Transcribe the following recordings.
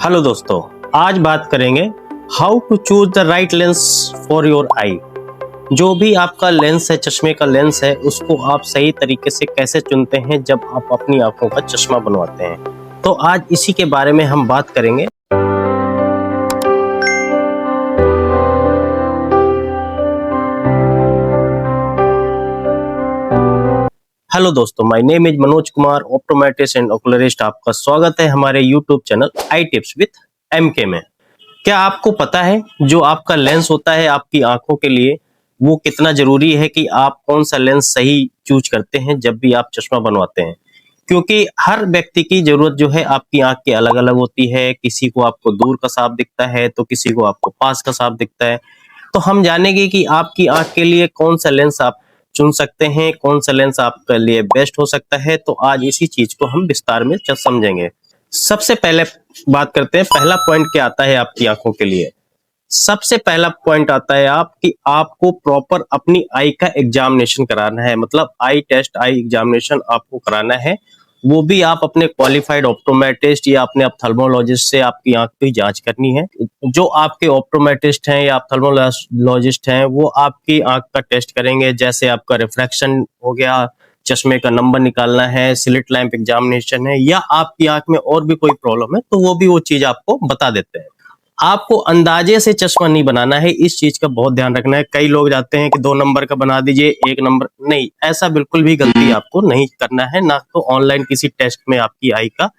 Hello दोस्तों, आज बात करेंगे how to choose the right lens for your eye. जो भी आपका लेंस है, चश्मे का लेंस है, उसको आप सही तरीके से कैसे चुनते हैं जब आप अपनी आंखों का चश्मा बनवाते हैं। तो आज इसी के बारे में हम बात करेंगे। हेलो दोस्तों, my name is Manoj Kumar, optometrist and ocularist. आपका स्वागत है हमारे YouTube channel eye tips with MK में। क्या आपको पता है जो आपका लेंस होता है आपकी आंखों के लिए, वो कितना जरूरी है कि आप कौन सा लेंस सही चूज करते हैं जब भी आप चश्मा बनवाते हैं? क्योंकि हर व्यक्ति की जरूरत जो है आपकी आंख की अलग अलग होती है। किसी को आपको दूर का साफ दिखता है तो किसी को आपको पास का साफ दिखता है। तो हम जानेंगे कि आपकी आंख के लिए कौन सा लेंस आप चुन सकते हैं, कौन सा लेंस आपके लिए बेस्ट हो सकता है। तो आज इसी चीज को हम विस्तार में समझेंगे। सबसे पहले बात करते हैं, पहला पॉइंट क्या आता है आपकी आंखों के लिए। सबसे पहला पॉइंट आता है कि आपको प्रॉपर अपनी आई का एग्जामिनेशन कराना है। मतलब आई टेस्ट, आई एग्जामिनेशन आपको कराना है। वो भी आप अपने क्वालिफाइड ऑप्टोमेट्रिस्ट या अपने ऑप्थेल्मोलॉजिस्ट से आपकी आंख की जांच करनी है। जो आपके ऑप्टोमेट्रिस्ट हैं या ऑप्थेल्मोलॉजिस्ट हैं, वो आपकी आंख का टेस्ट करेंगे। जैसे आपका रिफ्रैक्शन हो गया, चश्मे का नंबर निकालना है, स्लिट लैंप एग्जामिनेशन है, या आपकी आंख में और भी कोई प्रॉब्लम है तो वो भी वो चीज आपको बता देते हैं। आपको अंदाजे से चश्मा नहीं बनाना है, इस चीज का बहुत ध्यान रखना है। कई लोग जाते हैं कि 2 नंबर का बना दीजिए, 1 नंबर नहीं, ऐसा बिल्कुल भी गलती आपको नहीं करना है। ना तो ऑनलाइन किसी टेस्ट में आपकी आई का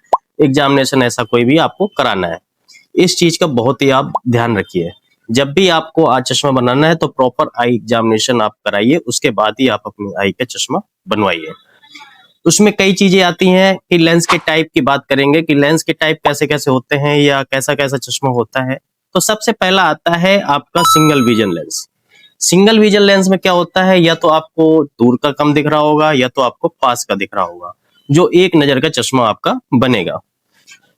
एग्जामिनेशन ऐसा कोई भी आपको कराना है। इस चीज का बहुत ही आप ध्यान रखिए। जब भी आपको आज चश्मा बनाना है तो प्रॉपर आई एग्जामिनेशन आप कराइए, उसके बाद ही आप अपनी आई का चश्मा बनवाइए। उसमें कई चीजें आती हैं कि लेंस के टाइप की बात करेंगे कि लेंस के टाइप कैसे कैसे होते हैं या कैसा कैसा चश्मा होता है। तो सबसे पहला आता है आपका single vision lens. Single vision lens में क्या होता है, या तो आपको दूर का कम दिख रहा होगा या तो आपको पास का दिख रहा होगा, जो एक नजर का चश्मा आपका बनेगा।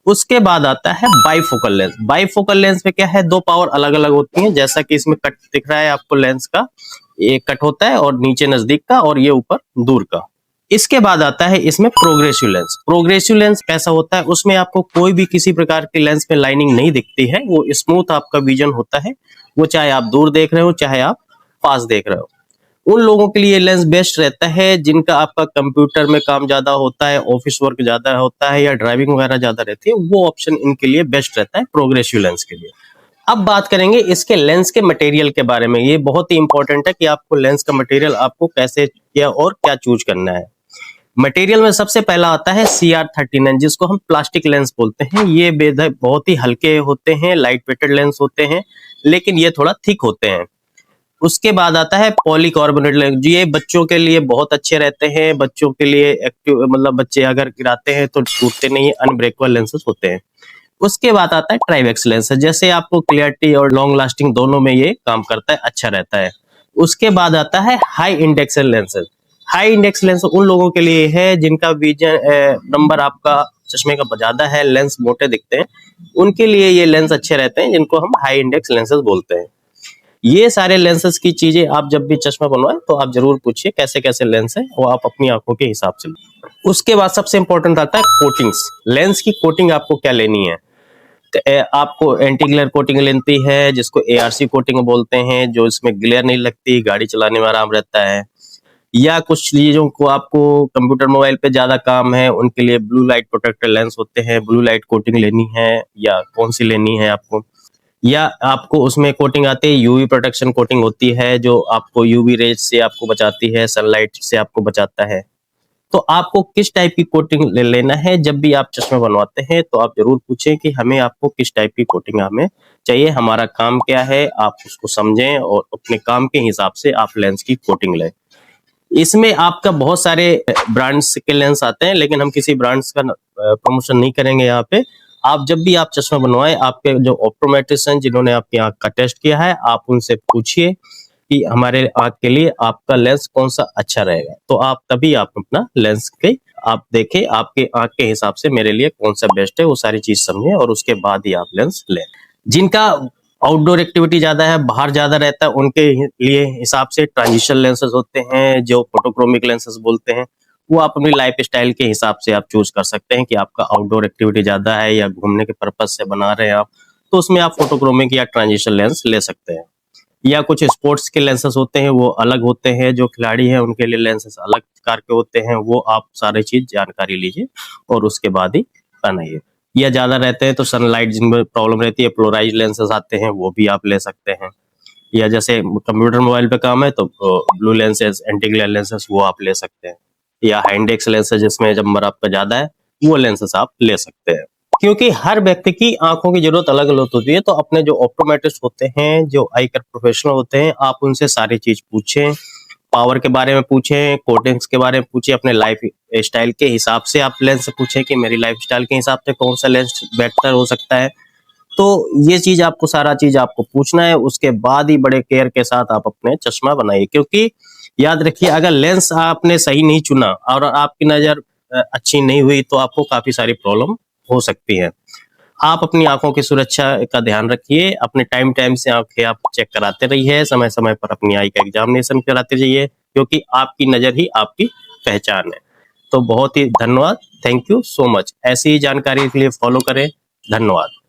उसके बाद आता है बाइफोकल लेंस। बाइफोकल लेंस में क्या है, 2 पावर अलग अलग होती हैं। जैसा कि इसमें कट दिख रहा है आपको लेंस का, एक कट होता है और नीचे नजदीक का और ये ऊपर दूर का। इसके बाद आता है इसमें प्रोग्रेसिव लेंस। प्रोग्रेसिव लेंस कैसा होता है, उसमें आपको कोई भी किसी प्रकार की लेंस में लाइनिंग नहीं दिखती है। वो स्मूथ आपका विजन होता है, वो चाहे आप दूर देख रहे हो चाहे आप पास देख रहे हो। उन लोगों के लिए लेंस बेस्ट रहता है जिनका आपका कंप्यूटर में काम ज्यादा होता है, ऑफिस वर्क ज्यादा होता है या ड्राइविंग वगैरह ज्यादा रहती है। वो ऑप्शन इनके लिए बेस्ट रहता है, प्रोग्रेसिव लेंस के लिए। अब बात करेंगे इसके लेंस के मटेरियल के बारे में। ये बहुत ही इंपॉर्टेंट है कि आपको लेंस का मटेरियल आपको कैसे क्या और क्या चूज करना है। मटेरियल में सबसे पहला आता है CR39, जिसको हम प्लास्टिक लेंस बोलते हैं। ये बहुत ही हल्के होते हैं, लाइट वेटेड लेंस होते हैं, लेकिन ये थोड़ा थिक होते हैं। उसके बाद आता है पॉलीकार्बोनेट लेंस। ये बच्चों के लिए बहुत अच्छे रहते हैं। बच्चों के लिए एक्टिव, मतलब बच्चे अगर गिराते हैं तो टूटते नहीं है, अनब्रेकेबल लेंसेस होते हैं। उसके बाद आता है ट्राइवेक्स लेंस। जैसे आपको क्लियरिटी और लॉन्ग लास्टिंग दोनों में ये काम करता है, अच्छा रहता है। उसके बाद आता है high index lenses. High index lens उन लोगों के लिए है जिनका विजन नंबर आपका चश्मे का ज्यादा है, लेंस मोटे दिखते हैं। उनके लिए ये लेंस अच्छे रहते हैं, जिनको हम हाई इंडेक्स लेंसेज बोलते हैं। ये सारे लेंसेज की चीजें आप जब भी चश्मा बनवाएं तो आप जरूर पूछिए कैसे कैसे लेंस है, वो आप अपनी आंखों के हिसाब से। उसके बाद सबसे इंपॉर्टेंट आता है कोटिंग्स। लेंस की कोटिंग आपको क्या लेनी है। आपको एंटी ग्लेयर कोटिंग लेती है, जिसको ARC कोटिंग बोलते हैं, जो इसमें ग्लेयर नहीं लगती, गाड़ी चलाने में आराम रहता है। या कुछ चीजों को आपको कंप्यूटर मोबाइल पे ज्यादा काम है, उनके लिए ब्लू लाइट प्रोटेक्टर लेंस होते हैं। ब्लू लाइट कोटिंग लेनी है या कौन सी लेनी है आपको, या आपको उसमें कोटिंग आती है UV प्रोटेक्शन कोटिंग होती है, जो आपको UV रेज से आपको बचाती है, सनलाइट से आपको बचाता है। तो आपको किस टाइप की कोटिंग लेना है जब भी आप चश्मा बनवाते हैं, तो आप जरूर पूछें कि हमें आपको किस टाइप की कोटिंग हमें चाहिए, हमारा काम क्या है, आप उसको समझें और अपने काम के हिसाब से आप लेंस की कोटिंग लें। इसमें आपका बहुत सारे ब्रांड्स के लेंस आते हैं, लेकिन हम किसी ब्रांड्स का प्रमोशन नहीं करेंगे यहाँ पे। आप जब भी आप चश्मा बनवाएं, आपके जो ऑप्टोमेट्रिस्ट हैं जिन्होंने आपकी आंख का टेस्ट किया है, आप उनसे पूछिए कि हमारे आंख के लिए आपका लेंस कौन सा अच्छा रहेगा। तो आप तभी आप अपना लेंस के आप देखें, आपके आंख के हिसाब से मेरे लिए कौन सा बेस्ट है, वो सारी चीज समझें और उसके बाद ही आप लेंस लें। जिनका आउटडोर एक्टिविटी ज्यादा है, बाहर ज्यादा रहता है, उनके लिए हिसाब से ट्रांजिशन लेंसेज होते हैं, जो फोटोक्रोमिक लेंसेज बोलते हैं। वो आप अपनी लाइफ स्टाइल के हिसाब से आप चूज कर सकते हैं कि आपका आउटडोर एक्टिविटी ज्यादा है या घूमने के पर्पज से बना रहे हैं आप, तो उसमें आप फोटोक्रोमिक या ट्रांजिशन लेंस ले सकते हैं। या कुछ स्पोर्ट्स के लेंसेस होते हैं वो अलग होते हैं, जो खिलाड़ी हैं उनके लिए लेंसेस अलग प्रकार के होते हैं, वो आप सारी चीज जानकारी लीजिए और उसके बाद ही बनाइए। या ज्यादा रहते हैं तो सनलाइट जिनमें प्रॉब्लम रहती है, पोलराइज लेंसेस आते हैं वो भी आप ले सकते हैं। या जैसे कंप्यूटर मोबाइल पे काम है तो blue lenses, anti glare lenses वो आप ले सकते हैं। या हाइंडेक्स लेंसेज जिसमें नंबर आपका ज्यादा है वो लेंसेज आप ले सकते हैं। क्योंकि हर व्यक्ति की आंखों की जरूरत अलग अलग होती है, तो अपने जो ऑप्टोमेट्रिस्ट होते हैं, जो आई केयर प्रोफेशनल होते हैं, आप उनसे सारी चीज पूछें, पावर के बारे में पूछें, कोटिंग्स के बारे में पूछें, अपने लाइफ स्टाइल के हिसाब से आप लेंस से पूछें कि मेरी लाइफ स्टाइल के हिसाब से कौन सा लेंस बेहतर हो सकता है। तो ये चीज आपको, सारा चीज आपको पूछना है, उसके बाद ही बड़े केयर के साथ आप अपने चश्मा बनाइए। क्योंकि याद रखिए, अगर लेंस आपने सही नहीं चुना और आपकी नजर अच्छी नहीं हुई तो आपको काफी सारी प्रॉब्लम हो सकती है। आप अपनी आंखों की सुरक्षा का ध्यान रखिए, अपने टाइम टाइम से आंखें आप चेक कराते रहिए, समय समय पर अपनी आई का एग्जामिनेशन कराते रहिए, क्योंकि आपकी नजर ही आपकी पहचान है। तो बहुत ही धन्यवाद, थैंक यू सो मच। ऐसी ही जानकारी के लिए फॉलो करें, धन्यवाद।